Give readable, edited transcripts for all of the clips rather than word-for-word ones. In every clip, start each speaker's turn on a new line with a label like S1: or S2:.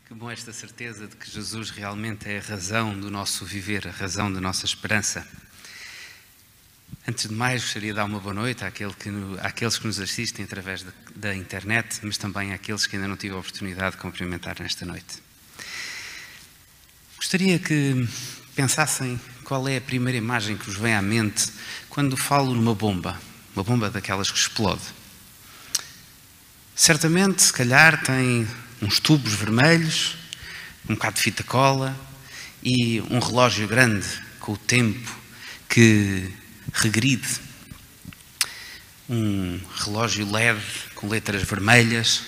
S1: Que bom esta certeza de que Jesus realmente é a razão do nosso viver, a razão da nossa esperança. Antes de mais, gostaria de dar uma boa noite àqueles que nos assistem através da internet, mas também àqueles que ainda não tive a oportunidade de cumprimentar nesta noite. Gostaria que pensassem qual é a primeira imagem que vos vem à mente quando falo numa bomba, uma bomba daquelas que explode. Certamente, se calhar, tem uns tubos vermelhos, um bocado de fita cola e um relógio grande com o tempo que regride. Um relógio LED com letras vermelhas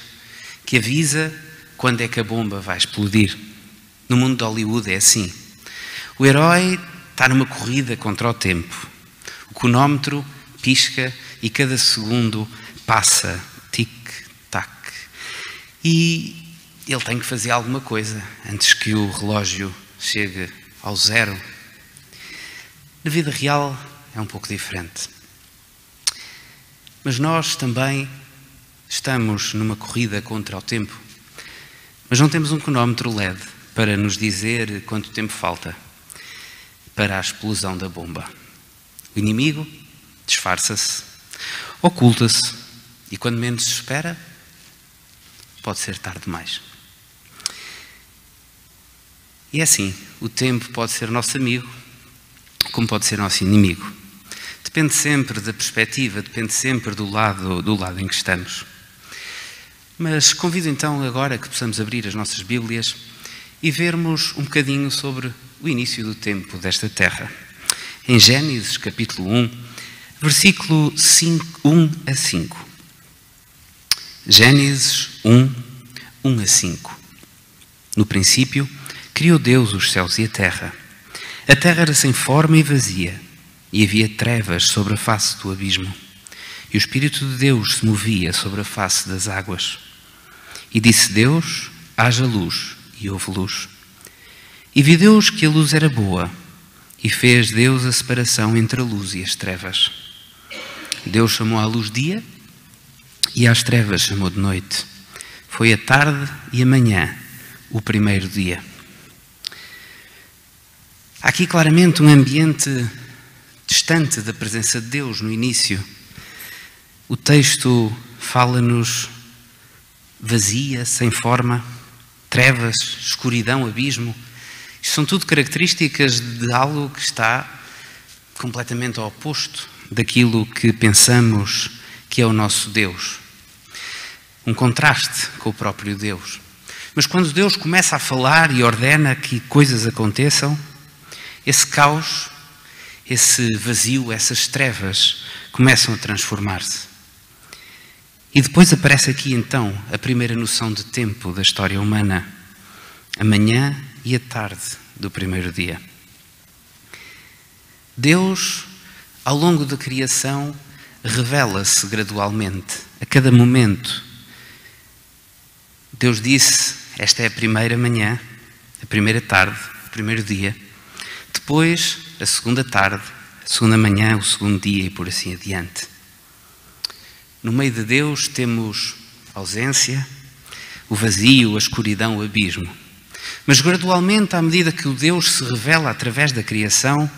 S1: que avisa quando é que a bomba vai explodir. No mundo de Hollywood é assim. O herói está numa corrida contra o tempo. O cronómetro pisca e cada segundo passa. Tic-tac. E ele tem que fazer alguma coisa antes que o relógio chegue ao zero. Na vida real é um pouco diferente. Mas nós também estamos numa corrida contra o tempo. Mas não temos um cronómetro LED para nos dizer quanto tempo falta para a explosão da bomba. O inimigo disfarça-se, oculta-se e quando menos se espera, pode ser tarde demais. E é assim, o tempo pode ser nosso amigo, como pode ser nosso inimigo. Depende sempre da perspectiva, depende sempre do lado em que estamos. Mas convido então agora que possamos abrir as nossas Bíblias e vermos um bocadinho sobre o início do tempo desta terra. Em Gênesis capítulo 1, versículo 1 a 5. Gênesis 1, 1 a 5. No princípio, criou Deus os céus e a terra. A terra era sem forma e vazia, e havia trevas sobre a face do abismo. E o Espírito de Deus se movia sobre a face das águas. E disse Deus, haja luz, e houve luz. E viu Deus que a luz era boa, e fez Deus a separação entre a luz e as trevas. Deus chamou à luz dia, e às trevas chamou de noite. Foi a tarde e a manhã, o primeiro dia. Há aqui claramente um ambiente distante da presença de Deus no início. O texto fala-nos vazia, sem forma, trevas, escuridão, abismo. Isto são tudo características de algo que está completamente ao oposto daquilo que pensamos que é o nosso Deus. Um contraste com o próprio Deus. Mas quando Deus começa a falar e ordena que coisas aconteçam, esse caos, esse vazio, essas trevas começam a transformar-se. E depois aparece aqui então a primeira noção de tempo da história humana. A manhã e a tarde do primeiro dia. Deus, ao longo da criação, revela-se gradualmente, a cada momento. Deus disse, esta é a primeira manhã, a primeira tarde, o primeiro dia. Depois, a segunda tarde, a segunda manhã, o segundo dia e por assim adiante. No meio de Deus temos a ausência, o vazio, a escuridão, o abismo. Mas gradualmente, à medida que o Deus se revela através da criação,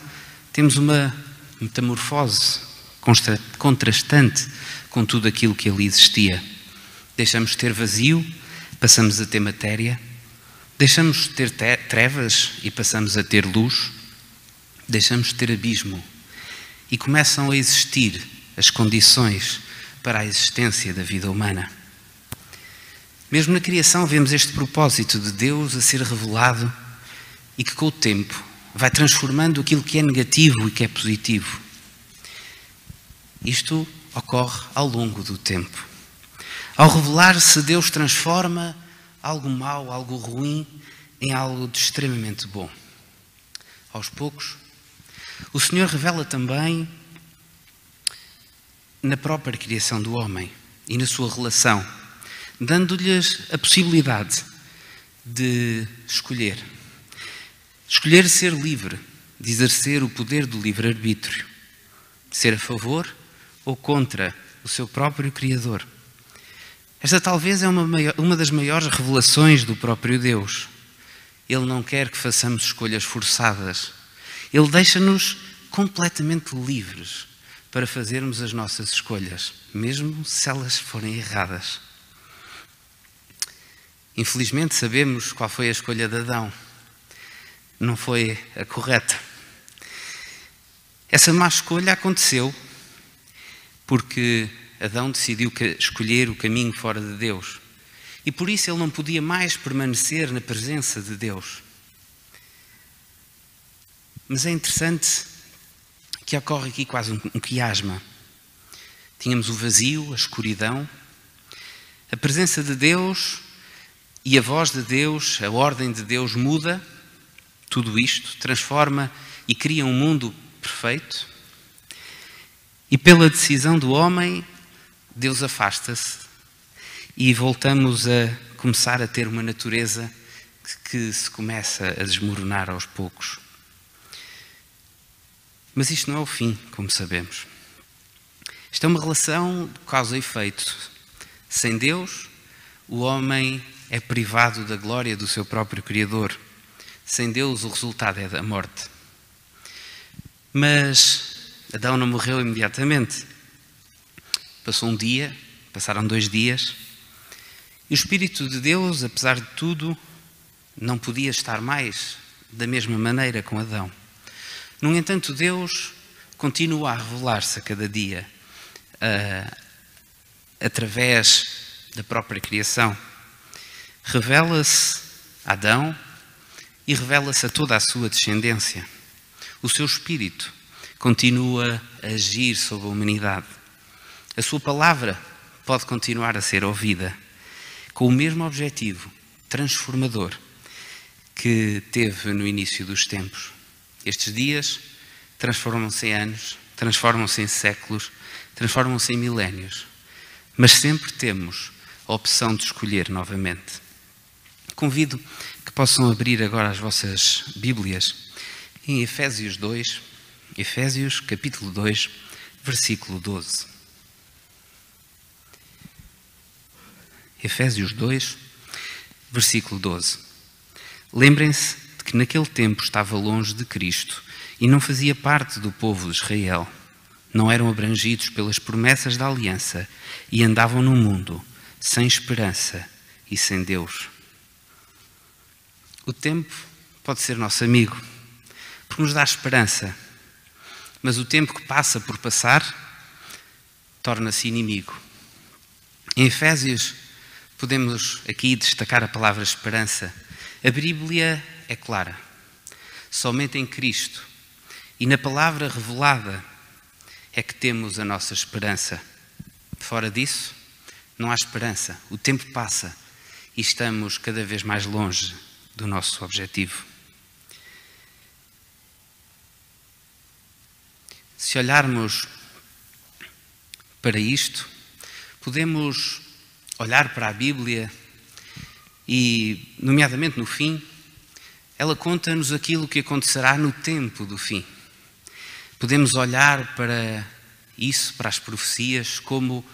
S1: temos uma metamorfose contrastante com tudo aquilo que ali existia. Deixamos de ter vazio, passamos a ter matéria. Deixamos de ter trevas e passamos a ter luz. Deixamos de ter abismo e começam a existir as condições para a existência da vida humana. Mesmo na criação vemos este propósito de Deus a ser revelado e que com o tempo vai transformando aquilo que é negativo e que é positivo. Isto ocorre ao longo do tempo. Ao revelar-se, Deus transforma algo mau, algo ruim, em algo de extremamente bom. Aos poucos, o Senhor revela também na própria criação do homem e na sua relação, dando-lhes a possibilidade de escolher. Escolher ser livre, de exercer o poder do livre-arbítrio, ser a favor ou contra o seu próprio Criador. Esta talvez é uma das maiores revelações do próprio Deus. Ele não quer que façamos escolhas forçadas. Ele deixa-nos completamente livres para fazermos as nossas escolhas, mesmo se elas forem erradas. Infelizmente sabemos qual foi a escolha de Adão. Não foi a correta. Essa má escolha aconteceu porque Adão decidiu escolher o caminho fora de Deus. E por isso ele não podia mais permanecer na presença de Deus. Mas é interessante que ocorre aqui quase um quiasma. Tínhamos o vazio, a escuridão, a presença de Deus e a voz de Deus, a ordem de Deus muda tudo isto, transforma e cria um mundo perfeito. E pela decisão do homem, Deus afasta-se e voltamos a começar a ter uma natureza que se começa a desmoronar aos poucos. Mas isto não é o fim, como sabemos. Isto é uma relação de causa e efeito. Sem Deus, o homem é privado da glória do seu próprio Criador. Sem Deus, o resultado é da morte. Mas Adão não morreu imediatamente. Passou um dia, passaram 2 dias, e o Espírito de Deus, apesar de tudo, não podia estar mais da mesma maneira com Adão. No entanto, Deus continua a revelar-se a cada dia, através da própria criação. Revela-se a Adão e revela-se a toda a sua descendência. O seu Espírito continua a agir sobre a humanidade. A sua palavra pode continuar a ser ouvida, com o mesmo objetivo transformador que teve no início dos tempos. Estes dias transformam-se em anos, transformam-se em séculos, transformam-se em milénios, mas sempre temos a opção de escolher novamente. Convido que possam abrir agora as vossas Bíblias em Efésios 2, Efésios capítulo 2, versículo 12. Efésios 2, versículo 12. Lembrem-se de que naquele tempo estava longe de Cristo e não fazia parte do povo de Israel. Não eram abrangidos pelas promessas da aliança e andavam no mundo sem esperança e sem Deus. O tempo pode ser nosso amigo, porque nos dá esperança, mas o tempo que passa por passar torna-se inimigo. Em Efésios podemos aqui destacar a palavra esperança. A Bíblia é clara. Somente em Cristo e na palavra revelada é que temos a nossa esperança. Fora disso, não há esperança. O tempo passa e estamos cada vez mais longe do nosso objetivo. Se olharmos para isto, podemos olhar para a Bíblia e, nomeadamente no fim, ela conta-nos aquilo que acontecerá no tempo do fim. Podemos olhar para isso, para as profecias, como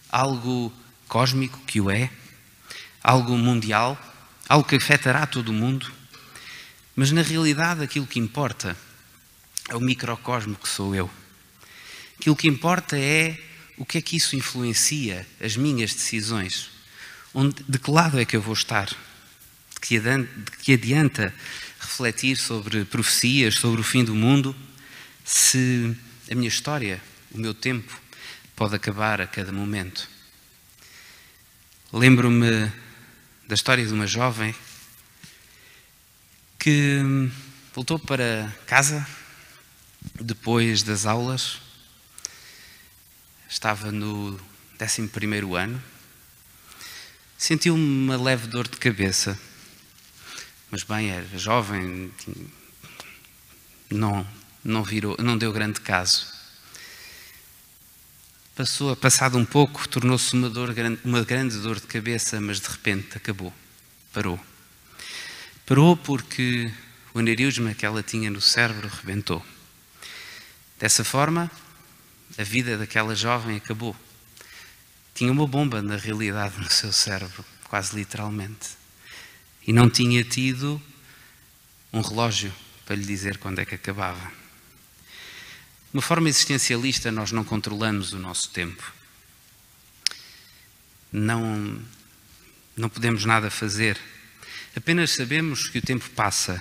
S1: algo cósmico, que o é, algo mundial, algo que afetará todo o mundo, mas na realidade aquilo que importa é o microcosmo que sou eu. Aquilo que importa é o que é que isso influencia as minhas decisões. De que lado é que eu vou estar? De que adianta refletir sobre profecias, sobre o fim do mundo, se a minha história, o meu tempo, pode acabar a cada momento? Lembro-me da história de uma jovem que voltou para casa depois das aulas. Estava no 11º ano. Sentiu uma leve dor de cabeça. Mas bem, era jovem, não deu grande caso. Passado um pouco, tornou-se uma grande dor de cabeça, mas de repente acabou. Parou. Parou porque o aneurisma que ela tinha no cérebro rebentou. Dessa forma, a vida daquela jovem acabou. Tinha uma bomba, na realidade, no seu cérebro, quase literalmente. E não tinha tido um relógio para lhe dizer quando é que acabava. De uma forma existencialista, nós não controlamos o nosso tempo. Não podemos nada fazer. Apenas sabemos que o tempo passa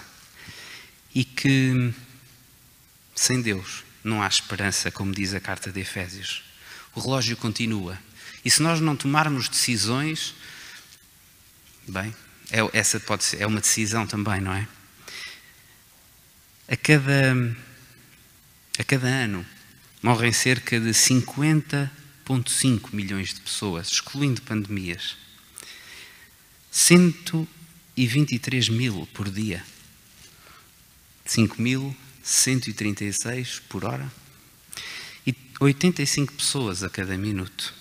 S1: e que sem Deus não há esperança, como diz a carta de Efésios. O relógio continua. E se nós não tomarmos decisões, bem, essa pode ser, é uma decisão também, não é? A cada ano morrem cerca de 50,5 milhões de pessoas, excluindo pandemias. 123 mil por dia. 5.136 por hora. E 85 pessoas a cada minuto.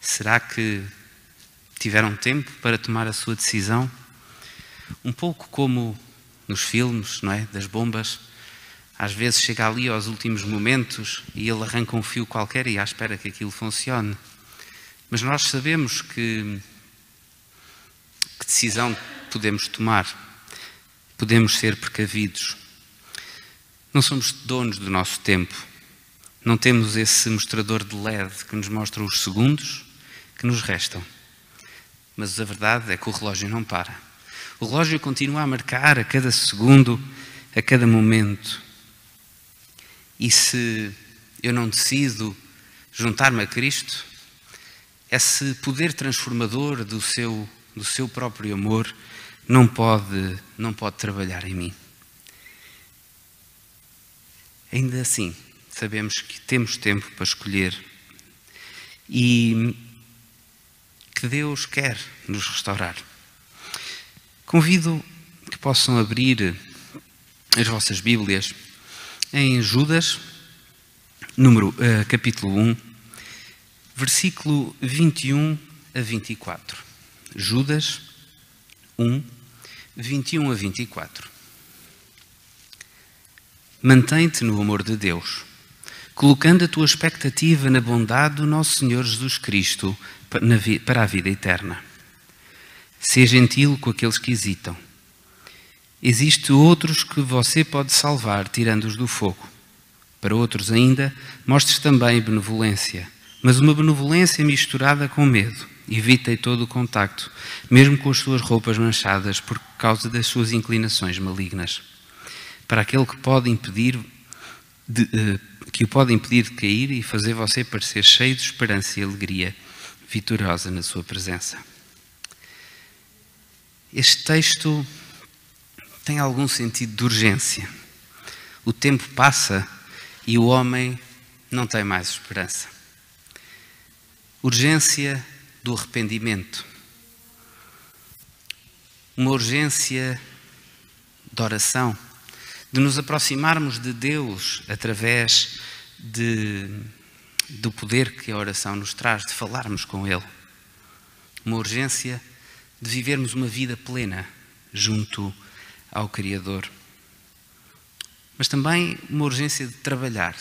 S1: Será que tiveram tempo para tomar a sua decisão? Um pouco como nos filmes, não é? Das bombas. Às vezes chega ali aos últimos momentos e ele arranca um fio qualquer e à espera que aquilo funcione. Mas nós sabemos que decisão podemos tomar. Podemos ser precavidos. Não somos donos do nosso tempo. Não temos esse mostrador de LED que nos mostra os segundos que nos restam. Mas a verdade é que o relógio não para. O relógio continua a marcar a cada segundo, a cada momento. E se eu não decido juntar-me a Cristo, esse poder transformador do seu próprio amor não pode trabalhar em mim. Ainda assim, sabemos que temos tempo para escolher e que Deus quer nos restaurar. Convido que possam abrir as vossas Bíblias em Judas, capítulo 1, versículo 21 a 24. Judas 1, 21 a 24. Mantém-te no amor de Deus, colocando a tua expectativa na bondade do nosso Senhor Jesus Cristo para a vida eterna. Seja gentil com aqueles que hesitam. Existem outros que você pode salvar, tirando-os do fogo. Para outros ainda, mostres também benevolência, mas uma benevolência misturada com medo. Evitei todo o contacto, mesmo com as suas roupas manchadas, por causa das suas inclinações malignas. Para aquele que o pode impedir de cair e fazer você parecer cheio de esperança e alegria, vitoriosa na sua presença. Este texto tem algum sentido de urgência. O tempo passa e o homem não tem mais esperança. Urgência do arrependimento. Uma urgência de oração, de nos aproximarmos de Deus através do poder que a oração nos traz, de falarmos com Ele. Uma urgência de vivermos uma vida plena junto ao Criador. Mas também uma urgência de trabalhar,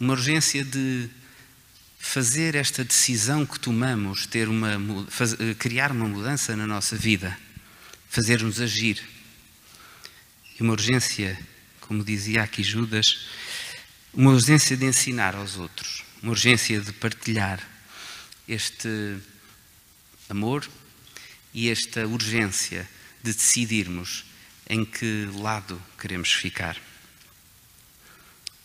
S1: uma urgência de fazer esta decisão que tomamos, criar uma mudança na nossa vida, fazer-nos agir. E uma urgência, como dizia aqui Judas, uma urgência de ensinar aos outros, uma urgência de partilhar este amor e esta urgência de decidirmos em que lado queremos ficar.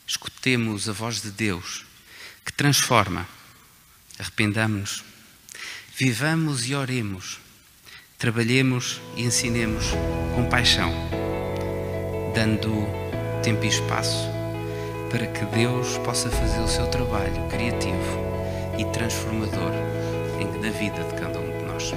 S1: Escutemos a voz de Deus que transforma. Arrependamo-nos, vivamos e oremos, trabalhemos e ensinemos com paixão, dando tempo e espaço para que Deus possa fazer o seu trabalho criativo e transformador na vida de cada um de nós.